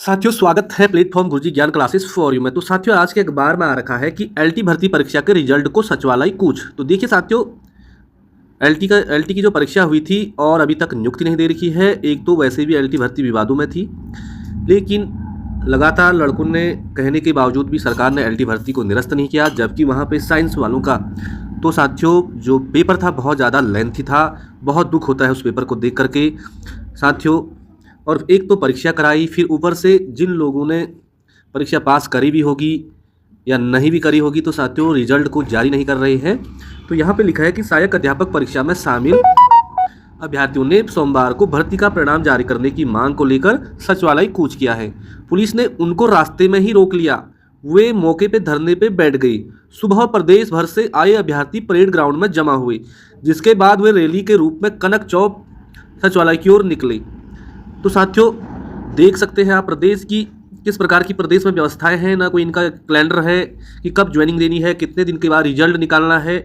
साथियों, स्वागत है प्लेटफॉर्म गुरुजी ज्ञान क्लासेस फॉर यू में। तो साथियों, आज के अखबार में आ रखा है कि एलटी भर्ती परीक्षा के रिजल्ट को सचिवालय कूच। तो देखिए साथियों, एलटी की जो परीक्षा हुई थी और अभी तक नियुक्ति नहीं दे रखी है। एक तो वैसे भी एलटी भर्ती विवादों में थी, लेकिन लगातार लड़कों ने कहने के बावजूद भी सरकार ने एलटी भर्ती को निरस्त नहीं किया। जबकि वहाँ पे साइंस वालों का तो साथियों जो पेपर था बहुत ज़्यादा लेंथी था। बहुत दुख होता है उस पेपर को देख करके साथियों। और एक तो परीक्षा कराई, फिर ऊपर से जिन लोगों ने परीक्षा पास करी भी होगी या नहीं भी करी होगी, तो साथियों रिजल्ट को जारी नहीं कर रहे हैं। तो यहाँ पे लिखा है कि सहायक अध्यापक परीक्षा में शामिल अभ्यर्थियों ने सोमवार को भर्ती का परिणाम जारी करने की मांग को लेकर सचिवालय कूच किया है। पुलिस ने उनको रास्ते में ही रोक लिया। वे मौके पे धरने पे बैठ गई। सुबह प्रदेश भर से आए अभ्यर्थी परेड ग्राउंड में जमा हुए, जिसके बाद वे रैली के रूप में कनक चौक सचिवालय की ओर निकले। तो साथियों देख सकते हैं आप प्रदेश की किस प्रकार की प्रदेश में व्यवस्थाएं हैं। ना कोई इनका कैलेंडर है कि कब ज्वाइनिंग देनी है, कितने दिन के बाद रिजल्ट निकालना है।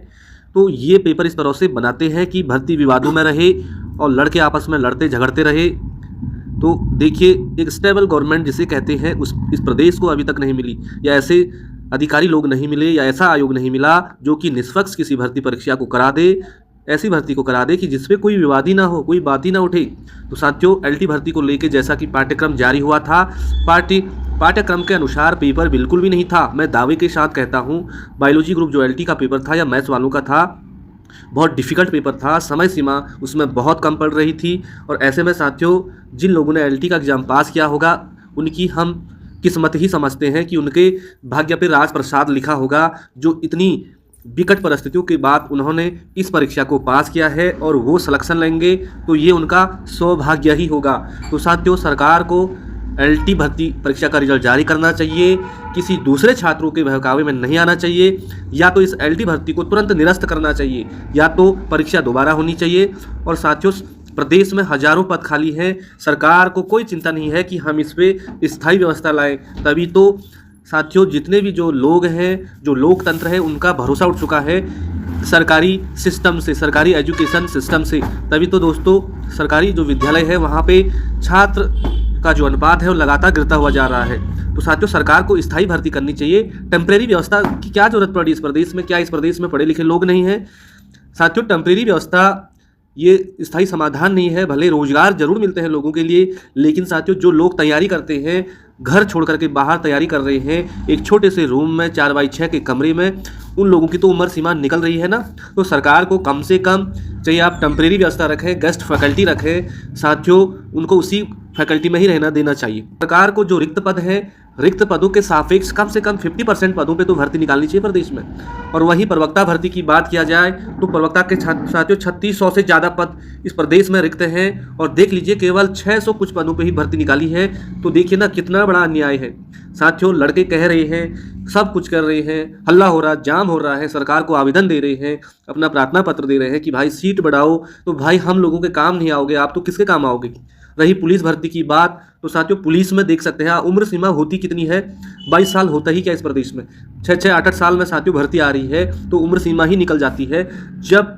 तो ये पेपर इस तरह से बनाते हैं कि भर्ती विवादों में रहे और लड़के आपस में लड़ते झगड़ते रहे। तो देखिए, एक स्टेबल गवर्नमेंट जिसे कहते हैं इस प्रदेश को अभी तक नहीं मिली, या ऐसे अधिकारी लोग नहीं मिले, या ऐसा आयोग नहीं मिला जो कि निष्पक्ष किसी भर्ती परीक्षा को करा दे, ऐसी भर्ती को करा दे कि जिसपे कोई विवाद ही ना हो, कोई बात ही ना उठे। तो साथियों एलटी भर्ती को लेके जैसा कि पाठ्यक्रम जारी हुआ था, पाठ्यक्रम के अनुसार पेपर बिल्कुल भी नहीं था। मैं दावे के साथ कहता हूँ, बायोलॉजी ग्रुप जो एलटी का पेपर था या मैथ्स वालों का था, बहुत डिफ़िकल्ट पेपर था। समय सीमा उसमें बहुत कम पड़ रही थी। और ऐसे में साथियों जिन लोगों ने एलटी का एग्ज़ाम पास किया होगा उनकी हम किस्मत ही समझते हैं कि उनके भाग्य पे राज प्रसाद लिखा होगा, जो इतनी विकट परिस्थितियों के बाद उन्होंने इस परीक्षा को पास किया है और वो सिलेक्शन लेंगे, तो ये उनका सौभाग्य ही होगा। तो साथियों सरकार को एलटी भर्ती परीक्षा का रिजल्ट जारी करना चाहिए, किसी दूसरे छात्रों के बहकावे में नहीं आना चाहिए। या तो इस एलटी भर्ती को तुरंत निरस्त करना चाहिए, या तो परीक्षा दोबारा होनी चाहिए। और साथियों प्रदेश में हजारों पद खाली हैं, सरकार को कोई चिंता नहीं है कि हम इस पर स्थायी व्यवस्था लाएं। तभी तो साथियों जितने भी जो लोग हैं, जो लोकतंत्र है, उनका भरोसा उठ चुका है सरकारी सिस्टम से, सरकारी एजुकेशन सिस्टम से। तभी तो दोस्तों सरकारी जो विद्यालय है वहाँ पे छात्र का जो अनुपात है वो लगातार गिरता हुआ जा रहा है। तो साथियों सरकार को स्थायी भर्ती करनी चाहिए। टेम्परेरी व्यवस्था की क्या जरूरत पड़ी इस प्रदेश में? क्या इस प्रदेश में पढ़े लिखे लोग नहीं हैं? साथियों टेम्परेरी व्यवस्था ये स्थायी समाधान नहीं है। भले रोजगार जरूर मिलते हैं लोगों के लिए, लेकिन साथियों जो लोग तैयारी करते हैं, घर छोड़ करके बाहर तैयारी कर रहे हैं एक छोटे से रूम में 4x6 के कमरे में, उन लोगों की तो उम्र सीमा निकल रही है ना। तो सरकार को कम से कम चाहिए आप टेम्परेरी व्यवस्था रखें, गेस्ट फैकल्टी रखें। साथियों उनको उसी फैकल्टी में ही रहना देना चाहिए। सरकार को जो रिक्त पद है, रिक्त पदों के सापेक्ष कम से कम 50% पदों पे तो भर्ती निकालनी चाहिए प्रदेश में। और वहीं प्रवक्ता भर्ती की बात किया जाए तो प्रवक्ता के साथियों 3600 से ज़्यादा पद इस प्रदेश में रिक्त हैं। और देख लीजिए केवल 600 कुछ पदों पे ही भर्ती निकाली है। तो देखिए ना कितना बड़ा अन्याय है। साथियों लड़के कह रहे हैं, सब कुछ कर रहे हैं, हल्ला हो रहा, जाम हो रहा है, सरकार को आवेदन दे रहे हैं, अपना प्रार्थना पत्र दे रहे हैं कि भाई सीट बढ़ाओ। तो भाई हम लोगों के काम नहीं आओगे, आप तो किसके काम आओगे? रही पुलिस भर्ती की बात, तो साथियों पुलिस में देख सकते हैं उम्र सीमा होती कितनी है, 22 साल होता ही क्या इस प्रदेश में? 6-6, 8-8 साल में साथियों भर्ती आ रही है, तो उम्र सीमा ही निकल जाती है। जब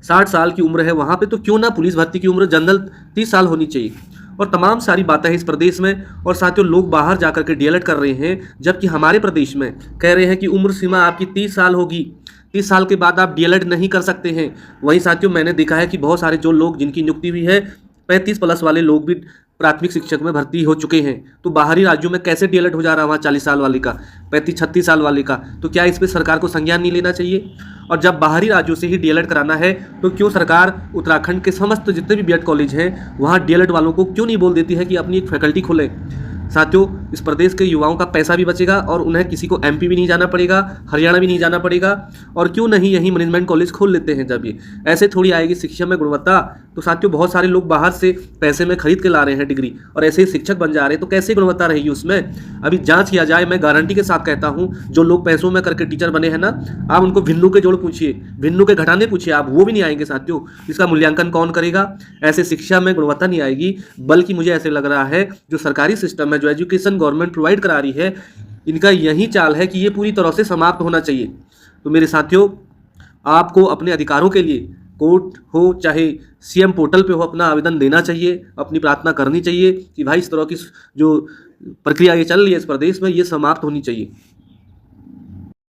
60 साल की उम्र है वहाँ पे, तो क्यों ना पुलिस भर्ती की उम्र जनरल 30 साल होनी चाहिए। और तमाम सारी बातें हैं इस प्रदेश में। और साथियों लोग बाहर जाकर के डीएलएड कर रहे हैं, जबकि हमारे प्रदेश में कह रहे हैं कि उम्र सीमा आपकी 30 साल होगी, 30 साल के बाद आप डीएलएड नहीं कर सकते हैं। वहीं साथियों मैंने देखा है कि बहुत सारे जो लोग जिनकी नियुक्ति हुई है 35+ वाले लोग भी प्राथमिक शिक्षक में भर्ती हो चुके हैं। तो बाहरी राज्यों में कैसे डीएलएड हो जा रहा है वहाँ 40 साल वाले का, 35-36 साल वाले का? तो क्या इस पर सरकार को संज्ञान नहीं लेना चाहिए? और जब बाहरी राज्यों से ही डीएलएड कराना है, तो क्यों सरकार उत्तराखंड के समस्त जितने भी बीएड कॉलेज हैं वहाँ डीएलएड वालों को क्यों नहीं बोल देती है कि अपनी एक फैकल्टी खोले? साथियों इस प्रदेश के युवाओं का पैसा भी बचेगा और उन्हें किसी को एमपी भी नहीं जाना पड़ेगा, हरियाणा भी नहीं जाना पड़ेगा। और क्यों नहीं यही मैनेजमेंट कॉलेज खोल लेते हैं? जब ये ऐसे थोड़ी आएगी शिक्षा में गुणवत्ता। तो साथियों बहुत सारे लोग बाहर से पैसे में खरीद के ला रहे हैं डिग्री, और ऐसे ही शिक्षक बन जा रहे हैं, तो कैसे गुणवत्ता रहेगी उसमें? अभी जांच किया जाए। मैं गारंटी के साथ कहता हूँ जो लोग पैसों में करके टीचर बने हैं ना, आप उनको भिन्नू के जोड़ पूछिए, भिन्नू के घटाने पूछिए, आप वो भी नहीं आएंगे साथियों। इसका मूल्यांकन कौन करेगा? ऐसे शिक्षा में गुणवत्ता नहीं आएगी। बल्कि मुझे ऐसे लग रहा है जो सरकारी सिस्टम है, जो एजुकेशन गवर्नमेंट प्रोवाइड करा रही है, इनका यही चाल है कि ये पूरी तरह से समाप्त होना चाहिए। तो मेरे साथियों आपको अपने अधिकारों के लिए कोर्ट हो चाहे सीएम पोर्टल पे हो अपना आवेदन देना चाहिए, अपनी प्रार्थना करनी चाहिए कि भाई इस तरह की जो प्रक्रिया ये चल रही है इस प्रदेश में, ये समाप्त होनी चाहिए।